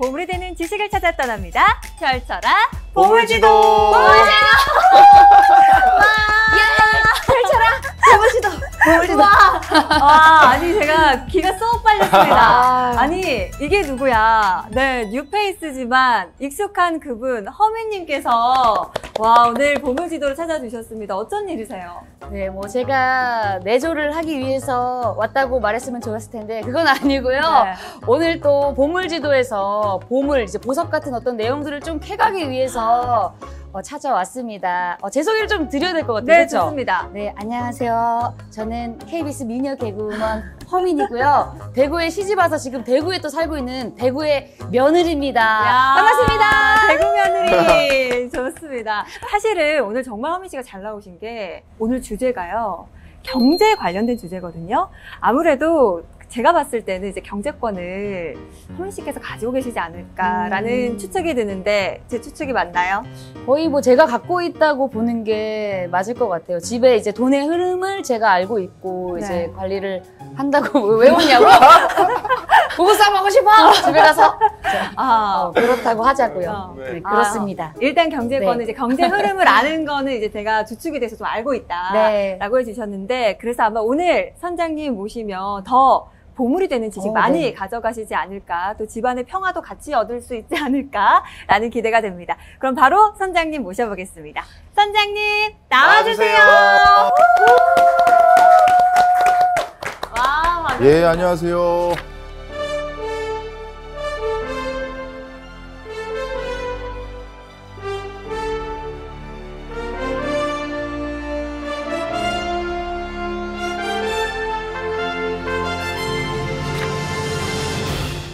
보물이 되는 지식을 찾아 떠납니다. 펼쳐라 보물지도! 보물지도! 보물지도! 와, 아니 제가 기가 쏙 빨렸습니다. 아니 이게 누구야? 네, 뉴페이스지만 익숙한 그분 허민님께서 와 오늘 보물지도를 찾아주셨습니다. 어쩐 일이세요? 네, 뭐 제가 내조를 하기 위해서 왔다고 말했으면 좋았을 텐데 그건 아니고요. 네. 오늘 또 보물지도에서 보물, 이제 보석 같은 어떤 내용들을 좀 캐가기 위해서 찾아왔습니다. 제 소개를 좀 드려야 될 것 같아요. 네, 그렇죠? 좋습니다. 네, 안녕하세요. 저는 KBS 미녀 개그우먼 허민이고요. 대구에 시집 와서 지금 대구에 또 살고 있는 대구의 며느리입니다. 야, 반갑습니다. 대구 며느리 좋습니다. 사실은 오늘 정말 허민 씨가 잘 나오신 게 오늘 주제가요. 경제 관련된 주제거든요. 아무래도 제가 봤을 때는 이제 경제권을 허민 씨께서 가지고 계시지 않을까라는 추측이 드는데 제 추측이 맞나요? 거의 뭐 제가 갖고 있다고 보는 게 맞을 것 같아요. 집에 이제 돈의 흐름을 제가 알고 있고 네. 이제 관리를 한다고 왜 웃냐고? 부부싸움 하고 싶어? 집에 가서 그렇다고 하자고요. 네, 그렇습니다. 일단 경제권은 네. 이제 경제 흐름을 아는 거는 이제 제가 주축이 돼서 좀 알고 있다라고 해주셨는데 그래서 아마 오늘 선장님 모시면 더 보물이 되는 지식 많이 네. 가져가시지 않을까, 또 집안의 평화도 같이 얻을 수 있지 않을까라는 기대가 됩니다. 그럼 바로 선장님 모셔보겠습니다. 선장님 나와주세요. 와, 예, 안녕하세요.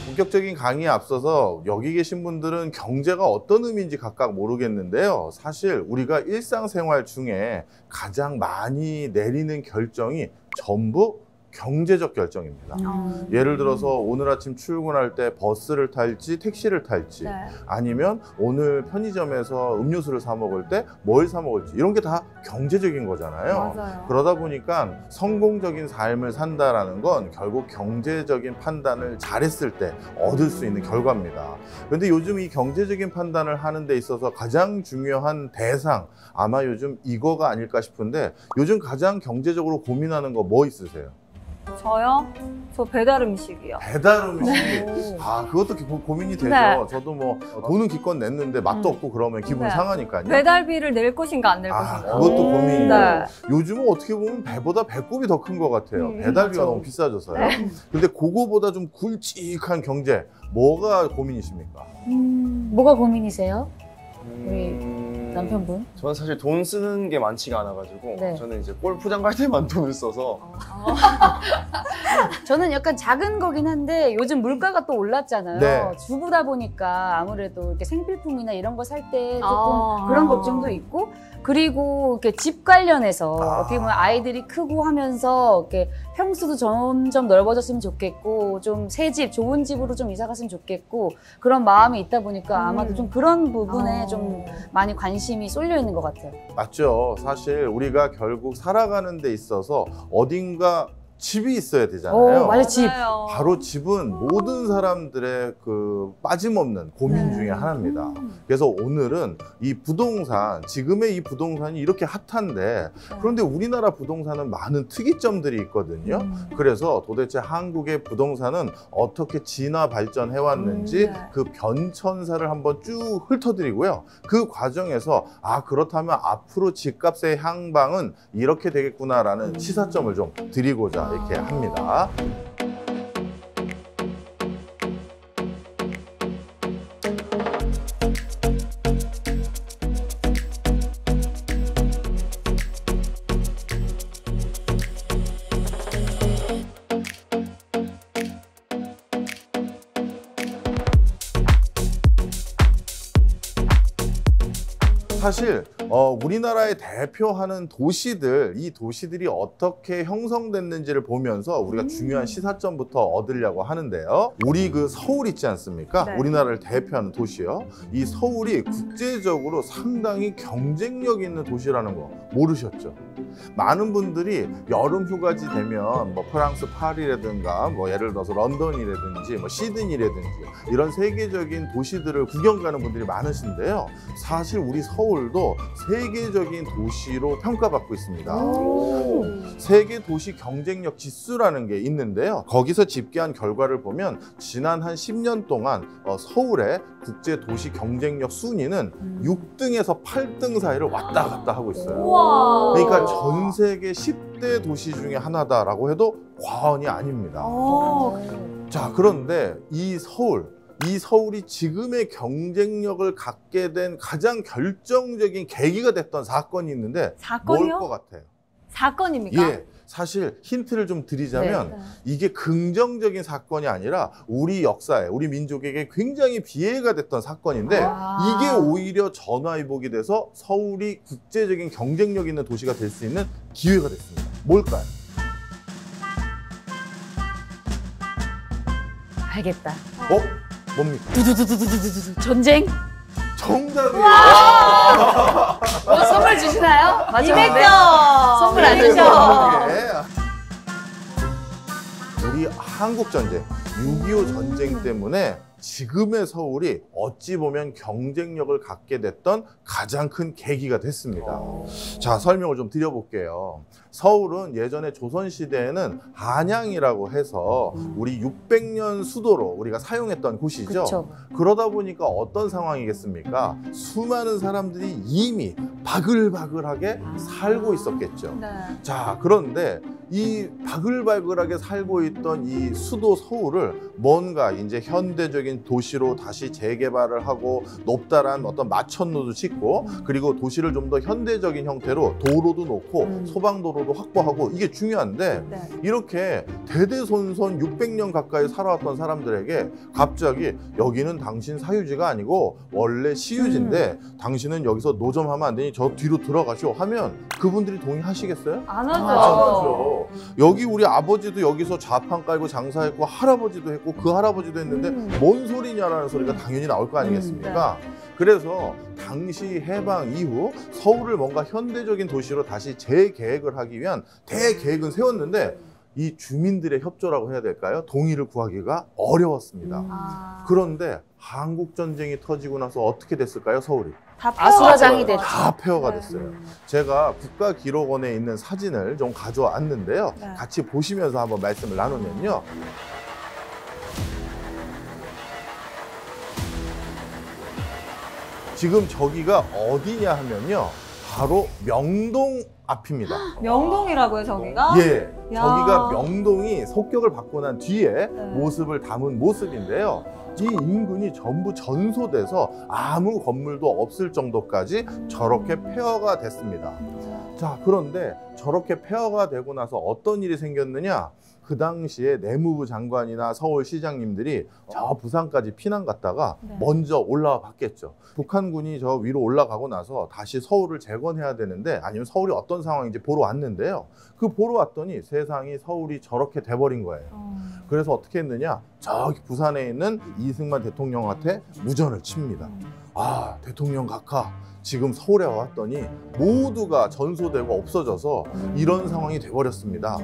본격적인 강의에 앞서서 여기 계신 분들은 경제가 어떤 의미인지 각각 모르겠는데요. 사실 우리가 일상생활 중에 가장 많이 내리는 결정이 전부 경제적 결정입니다. 예를 들어서 오늘 아침 출근할 때 버스를 탈지 택시를 탈지 네. 아니면 오늘 편의점에서 음료수를 사 먹을 때 뭘 사 먹을지 이런 게 다 경제적인 거잖아요. 맞아요. 그러다 보니까 성공적인 삶을 산다라는 건 결국 경제적인 판단을 잘했을 때 얻을 수 있는 결과입니다. 그런데 요즘 이 경제적인 판단을 하는 데 있어서 가장 중요한 대상 아마 요즘 이거가 아닐까 싶은데 요즘 가장 경제적으로 고민하는 거 뭐 있으세요? 저요? 저 배달 음식이요. 배달 음식. 아, 그것도 고민이 되죠. 네. 저도 뭐 돈은 기껏 냈는데 맛도 없고 그러면 기분 네. 상하니까요. 배달비를 낼 것인가 안 낼 아, 것인가. 그것도 고민이에요. 네. 요즘은 어떻게 보면 배보다 배꼽이 더 큰 것 같아요. 배달비가 맞아. 너무 비싸져서요. 네. 근데 그거보다 좀 굵직한 경제, 뭐가 고민이십니까? 뭐가 고민이세요? 우리 남편분? 저는 사실 돈 쓰는 게 많지가 않아가지고 네. 저는 이제 골프장 갈 때만 돈을 써서 저는 약간 작은 거긴 한데 요즘 물가가 또 올랐잖아요. 네. 주부다 보니까 아무래도 이렇게 생필품이나 이런 거 살 때 조금 그런 걱정도 있고 그리고 이렇게 집 관련해서 어떻게 보면 아이들이 크고 하면서 이렇게 평수도 점점 넓어졌으면 좋겠고 좀 새 집, 좋은 집으로 좀 이사 갔으면 좋겠고 그런 마음이 있다 보니까 아마도 좀 그런 부분에 좀 많이 관심이 쏠려 있는 것 같아요. 맞죠. 사실 우리가 결국 살아가는 데 있어서 어딘가 집이 있어야 되잖아요. 맞아, 집. 맞아요. 바로 집은 모든 사람들의 그 빠짐없는 고민 중에 하나입니다. 그래서 오늘은 이 부동산, 지금의 이 부동산이 이렇게 핫한데 그런데 우리나라 부동산은 많은 특이점들이 있거든요. 그래서 도대체 한국의 부동산은 어떻게 진화 발전해 왔는지 그 변천사를 한번 쭉 훑어드리고요. 그 과정에서 아 그렇다면 앞으로 집값의 향방은 이렇게 되겠구나라는 시사점을 좀 드리고자 이렇게 합니다. 사실 우리나라의 대표하는 도시들, 이 도시들이 어떻게 형성됐는지를 보면서 우리가 중요한 시사점부터 얻으려고 하는데요. 우리 그 서울 있지 않습니까? 네. 우리나라를 대표하는 도시요. 이 서울이 국제적으로 상당히 경쟁력 있는 도시라는 거 모르셨죠? 많은 분들이 여름 휴가지 되면 뭐 프랑스 파리라든가 뭐 예를 들어서 런던이라든지 뭐 시드니라든지 이런 세계적인 도시들을 구경 가는 분들이 많으신데요. 사실 우리 서울도 세계적인 도시로 평가받고 있습니다. 세계 도시 경쟁력 지수라는 게 있는데요. 거기서 집계한 결과를 보면 지난 한 10년 동안 서울의 국제 도시 경쟁력 순위는 6등에서 8등 사이를 왔다 갔다 하고 있어요. 우와. 그러니까 전 세계 10대 도시 중에 하나다라고 해도 과언이 아닙니다. 자, 그런데 이 서울이 지금의 경쟁력을 갖게 된 가장 결정적인 계기가 됐던 사건이 있는데 사건이요? 뭘 것 같아요? 사건입니까? 예, 사실 힌트를 좀 드리자면 네. 이게 긍정적인 사건이 아니라 우리 역사에, 우리 민족에게 굉장히 비애가 됐던 사건인데 이게 오히려 전화위복이 돼서 서울이 국제적인 경쟁력 있는 도시가 될 수 있는 기회가 됐습니다. 뭘까요? 알겠다. 뭡니까? 두두두두두두두 전쟁? 정답이에요. 뭐 선물 주시나요? 맞췄는데 200점! 선물 안 네, 주셔. 우리 한국 전쟁, 6.25 전쟁 때문에 지금의 서울이 어찌 보면 경쟁력을 갖게 됐던 가장 큰 계기가 됐습니다. 자, 설명을 좀 드려볼게요. 서울은 예전에 조선시대에는 한양이라고 해서 우리 600년 수도로 우리가 사용했던 곳이죠. 그쵸. 그러다 보니까 어떤 상황이겠습니까? 수많은 사람들이 이미 바글바글하게 살고 있었겠죠. 네. 자, 그런데 이 바글바글하게 살고 있던 이 수도 서울을 뭔가 이제 현대적인 도시로 다시 재개발을 하고 높다란 어떤 마천루도 짓고 그리고 도시를 좀 더 현대적인 형태로 도로도 놓고 소방도로도 확보하고 이게 중요한데 네. 이렇게 대대손손 600년 가까이 살아왔던 사람들에게 갑자기 여기는 당신 사유지가 아니고 원래 시유지인데 당신은 여기서 노점하면 안 되니 저 뒤로 들어가시오 하면 그분들이 동의하시겠어요? 안 하죠. 하죠. 여기 우리 아버지도 여기서 좌판 깔고 장사했고 할아버지도 했고 그 할아버지도 했는데 뭔 소리냐라는 소리가 당연히 나올 거 아니겠습니까? 그래서 당시 해방 이후 서울을 뭔가 현대적인 도시로 다시 재계획을 하기 위한 대계획은 세웠는데 이 주민들의 협조라고 해야 될까요? 동의를 구하기가 어려웠습니다. 그런데 한국전쟁이 터지고 나서 어떻게 됐을까요, 서울이? 다 아수라장이 됐죠. 다 폐허가 됐어요. 제가 국가기록원에 있는 사진을 좀 가져왔는데요. 네. 같이 보시면서 한번 말씀을 나누면요. 지금 저기가 어디냐 하면요. 바로 명동 앞입니다. 명동이라고요, 저기가? 예, 야. 저기가 명동이 속격을 받고 난 뒤에 네. 모습을 담은 모습인데요. 이 인근이 전부 전소돼서 아무 건물도 없을 정도까지 저렇게 폐허가 됐습니다. 자, 그런데 저렇게 폐허가 되고 나서 어떤 일이 생겼느냐? 그 당시에 내무부 장관이나 서울시장님들이 저 부산까지 피난 갔다가 네. 먼저 올라와 봤겠죠. 북한군이 저 위로 올라가고 나서 다시 서울을 재건해야 되는데 아니면 서울이 어떤 상황인지 보러 왔는데요. 그 보러 왔더니 세상이 서울이 저렇게 돼버린 거예요. 그래서 어떻게 했느냐? 저기 부산에 있는 이승만 대통령한테 무전을 칩니다. 아, 대통령 각하. 지금 서울에 왔더니 모두가 전소되고 없어져서 이런 상황이 돼버렸습니다.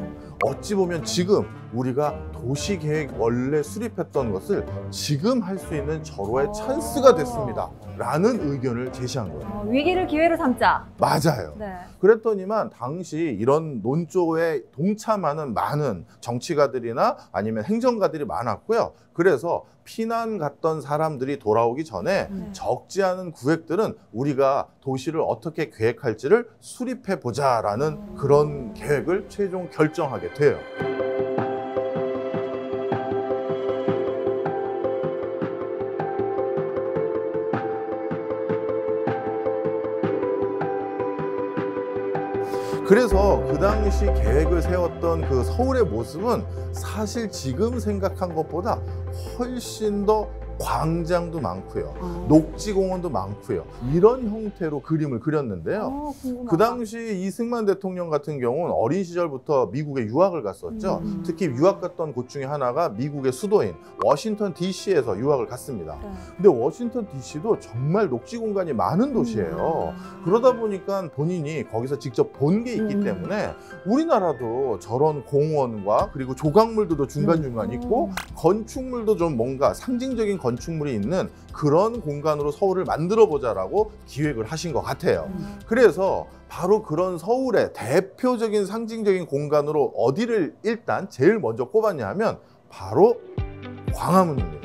어찌 보면 지금 우리가 도시계획 원래 수립했던 것을 지금 할 수 있는 절호의 찬스가 됐습니다. 라는 의견을 제시한 거예요. 위기를 기회로 삼자. 맞아요. 네. 그랬더니만 당시 이런 논조에 동참하는 많은 정치가들이나 아니면 행정가들이 많았고요. 그래서 피난 갔던 사람들이 돌아오기 전에 적지 않은 구획들은 우리가 도시를 어떻게 계획할지를 수립해 보자라는 그런 계획을 최종 결정하게 돼요. 그래서 그 당시 계획을 세웠던 그 서울의 모습은 사실 지금 생각한 것보다 훨씬 더 광장도 많고요. 녹지공원도 많고요. 이런 형태로 그림을 그렸는데요. 궁금하다. 그 당시 이승만 대통령 같은 경우는 어린 시절부터 미국에 유학을 갔었죠. 특히 유학 갔던 곳 중에 하나가 미국의 수도인 워싱턴 DC에서 유학을 갔습니다. 네. 근데 워싱턴 DC도 정말 녹지 공간이 많은 도시예요. 그러다 보니까 본인이 거기서 직접 본 게 있기 때문에 우리나라도 저런 공원과 그리고 조각물들도 중간중간 있고 건축물도 좀 뭔가 상징적인 건축물이 있는 그런 공간으로 서울을 만들어 보자라고 기획을 하신 것 같아요. 그래서 바로 그런 서울의 대표적인 상징적인 공간으로 어디를 일단 제일 먼저 꼽았냐 하면 바로 광화문입니다.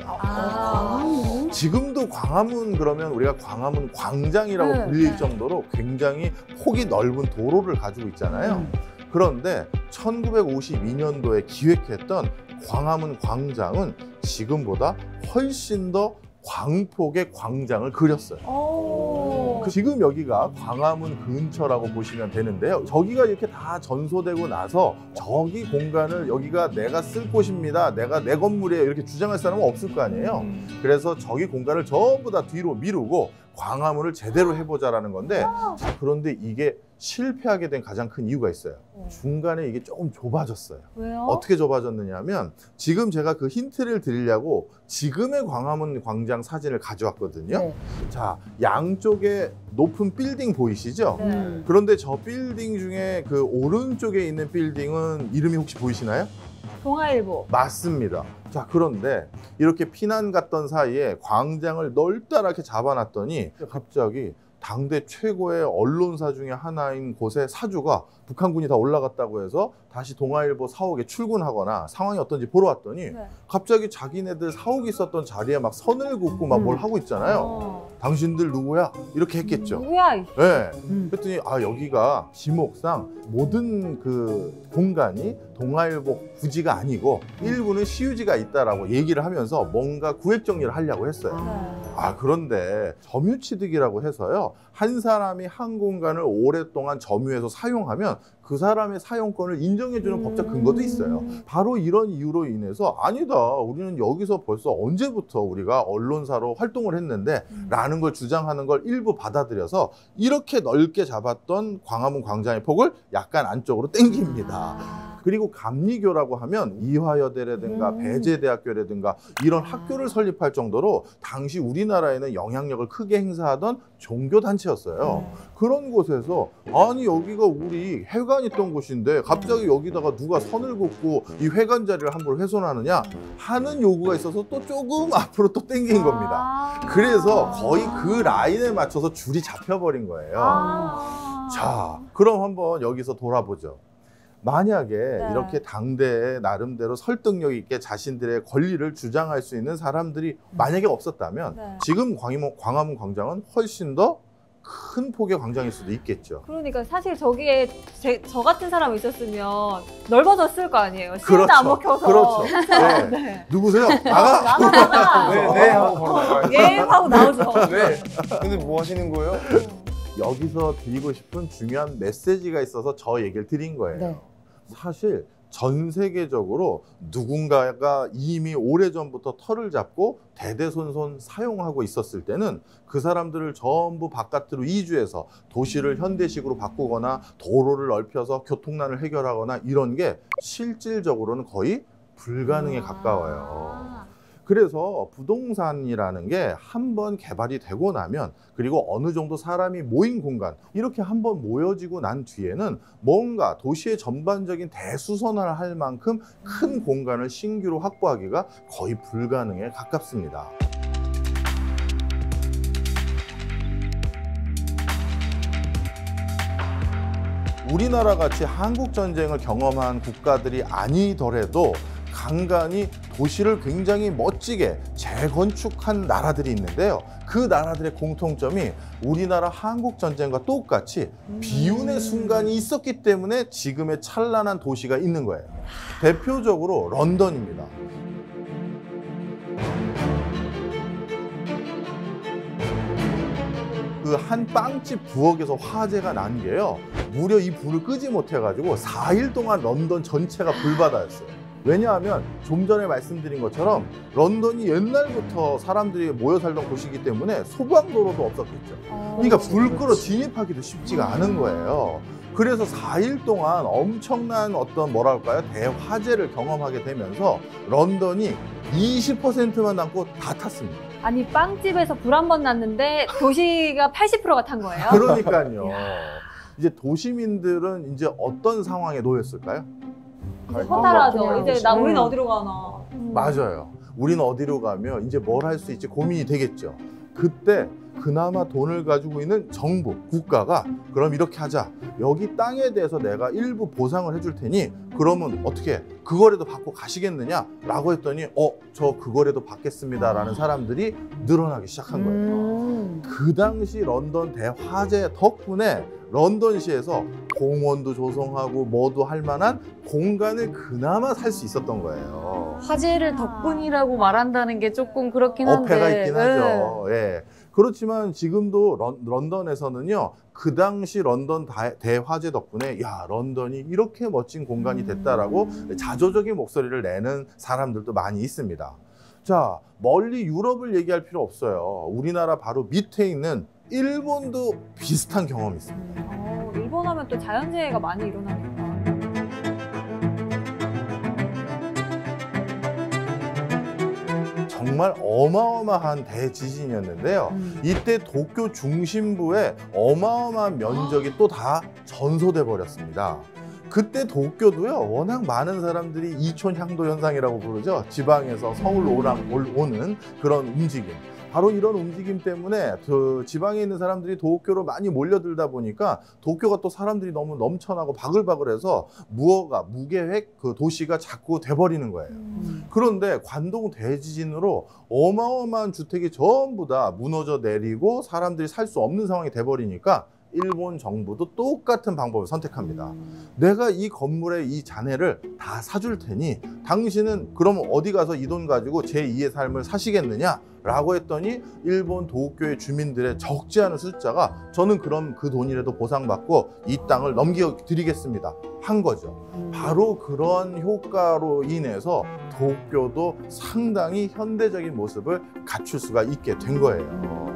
지금도 광화문 그러면 우리가 광화문 광장이라고 불릴 정도로 굉장히 폭이 넓은 도로를 가지고 있잖아요. 그런데 1952년도에 기획했던 광화문 광장은 지금보다 훨씬 더 광폭의 광장을 그렸어요. 지금 여기가 광화문 근처라고 보시면 되는데요. 저기가 이렇게 다 전소되고 나서 저기 공간을 여기가 내가 쓸 곳입니다. 내가 내 건물이에요. 이렇게 주장할 사람은 없을 거 아니에요. 그래서 저기 공간을 전부 다 뒤로 미루고 광화문을 제대로 해보자라는 건데 그런데 이게 실패하게 된 가장 큰 이유가 있어요. 중간에 이게 조금 좁아졌어요. 왜요? 어떻게 좁아졌느냐 하면 지금 제가 그 힌트를 드리려고 지금의 광화문 광장 사진을 가져왔거든요. 네. 자, 양쪽에 높은 빌딩 보이시죠? 네. 그런데 저 빌딩 중에 그 오른쪽에 있는 빌딩은 이름이 혹시 보이시나요? 동아일보. 맞습니다. 자, 그런데 이렇게 피난 갔던 사이에 광장을 넓다랗게 잡아놨더니 갑자기 당대 최고의 언론사 중에 하나인 곳의 사주가 북한군이 다 올라갔다고 해서 다시 동아일보 사옥에 출근하거나 상황이 어떤지 보러 왔더니 갑자기 자기네들 사옥이 있었던 자리에 막 선을 긋고 막 뭘 하고 있잖아요. 당신들 누구야? 이렇게 했겠죠. 누구야? 네. 그랬더니 아 여기가 지목상 모든 그 공간이 동아일보 부지가 아니고 일부는 시유지가 있다라고 얘기를 하면서 뭔가 구획 정리를 하려고 했어요. 아 그런데 점유취득이라고 해서요. 한 사람이 한 공간을 오랫동안 점유해서 사용하면 그 사람의 사용권을 인정해주는 법적 근거도 있어요. 바로 이런 이유로 인해서 아니다. 우리는 여기서 벌써 언제부터 우리가 언론사로 활동을 했는데 라는 걸 주장하는 걸 일부 받아들여서 이렇게 넓게 잡았던 광화문 광장의 폭을 약간 안쪽으로 땡깁니다. 그리고 감리교라고 하면 이화여대라든가 배재대학교라든가 이런 학교를 설립할 정도로 당시 우리나라에는 영향력을 크게 행사하던 종교단체였어요. 그런 곳에서 아니 여기가 우리 회관 있던 곳인데 갑자기 여기다가 누가 선을 긋고 이 회관 자리를 함부로 훼손하느냐 하는 요구가 있어서 또 조금 앞으로 또 땡긴 겁니다. 그래서 거의 그 라인에 맞춰서 줄이 잡혀버린 거예요. 자, 그럼 한번 여기서 돌아보죠. 만약에 이렇게 당대에 나름대로 설득력 있게 자신들의 권리를 주장할 수 있는 사람들이 만약에 없었다면 지금 광화문 광장은 훨씬 더 큰 폭의 광장일 수도 있겠죠. 그러니까 사실 저기에 저 같은 사람이 있었으면 넓어졌을 거 아니에요. 시간도 그렇죠. 안 먹혀서. 그렇죠. 네. 네. 누구세요? 나가! 나가. 네 하고 바로 나가요. 예 하고 나오죠. 네. 근데 뭐 하시는 거예요? 여기서 드리고 싶은 중요한 메시지가 있어서 저 얘기를 드린 거예요. 네. 사실 전 세계적으로 누군가가 이미 오래전부터 털을 잡고 대대손손 사용하고 있었을 때는 그 사람들을 전부 바깥으로 이주해서 도시를 현대식으로 바꾸거나 도로를 넓혀서 교통난을 해결하거나 이런 게 실질적으로는 거의 불가능에 가까워요. 그래서 부동산이라는 게 한번 개발이 되고 나면 그리고 어느 정도 사람이 모인 공간 이렇게 한번 모여지고 난 뒤에는 뭔가 도시의 전반적인 대수선화를 할 만큼 큰 공간을 신규로 확보하기가 거의 불가능에 가깝습니다. 우리나라 같이 한국 전쟁을 경험한 국가들이 아니더라도 간간히 도시를 굉장히 멋지게 재건축한 나라들이 있는데요. 그 나라들의 공통점이 우리나라 한국 전쟁과 똑같이 비운의 순간이 있었기 때문에 지금의 찬란한 도시가 있는 거예요. 대표적으로 런던입니다. 그 한 빵집 부엌에서 화재가 난 게요. 무려 이 불을 끄지 못해가지고 4일 동안 런던 전체가 불바다였어요. 왜냐하면 좀 전에 말씀드린 것처럼 런던이 옛날부터 사람들이 모여 살던 곳이기 때문에 소방도로도 없었겠죠. 그러니까 불 끄러 진입하기도 쉽지가 않은 거예요. 그래서 4일 동안 엄청난 어떤 뭐랄까요 대화재를 경험하게 되면서 런던이 20%만 남고 다 탔습니다. 아니 빵집에서 불 한 번 났는데 도시가 80%가 탄 거예요? 그러니까요. 이제 도시민들은 이제 어떤 상황에 놓였을까요? 허탈하죠. 이제 우리는 어디로 가나. 맞아요. 우리는 어디로 가면 이제 뭘 할 수 있지 고민이 되겠죠. 그때 그나마 돈을 가지고 있는 정부, 국가가 그럼 이렇게 하자. 여기 땅에 대해서 내가 일부 보상을 해줄 테니 그러면 어떻게 그거라도 받고 가시겠느냐라고 했더니 저 그거라도 받겠습니다라는 사람들이 늘어나기 시작한 거예요. 그 당시 런던 대화재 덕분에 런던시에서 공원도 조성하고 뭐도 할 만한 공간을 그나마 살 수 있었던 거예요. 화재를 덕분이라고 말한다는 게 조금 그렇긴 한데. 어폐가 있긴 하죠. 예. 그렇지만 지금도 런던에서는요, 그 당시 런던 대화재 덕분에 야, 런던이 이렇게 멋진 공간이 됐다라고 자조적인 목소리를 내는 사람들도 많이 있습니다. 자, 멀리 유럽을 얘기할 필요 없어요. 우리나라 바로 밑에 있는 일본도 비슷한 경험이 있습니다. 일본 하면 또 자연재해가 많이 일어나니까. 정말 어마어마한 대지진이었는데요. 이때 도쿄 중심부에 어마어마한 면적이 또 다 전소돼 버렸습니다. 그때 도쿄도요, 워낙 많은 사람들이 이촌향도 현상이라고 부르죠. 지방에서 서울로 오는 그런 움직임. 바로 이런 움직임 때문에 그 지방에 있는 사람들이 도쿄로 많이 몰려들다 보니까 도쿄가 또 사람들이 너무 넘쳐나고 바글바글해서 무계획 그 도시가 자꾸 돼버리는 거예요. 그런데 관동 대지진으로 어마어마한 주택이 전부 다 무너져 내리고 사람들이 살 수 없는 상황이 돼버리니까 일본 정부도 똑같은 방법을 선택합니다. 내가 이 건물의 이 잔해를 다 사줄 테니 당신은 그럼 어디 가서 이 돈 가지고 제2의 삶을 사시겠느냐? 라고 했더니 일본 도쿄의 주민들의 적지 않은 숫자가 저는 그럼 그 돈이라도 보상받고 이 땅을 넘겨드리겠습니다 한 거죠. 바로 그런 효과로 인해서 도쿄도 상당히 현대적인 모습을 갖출 수가 있게 된 거예요.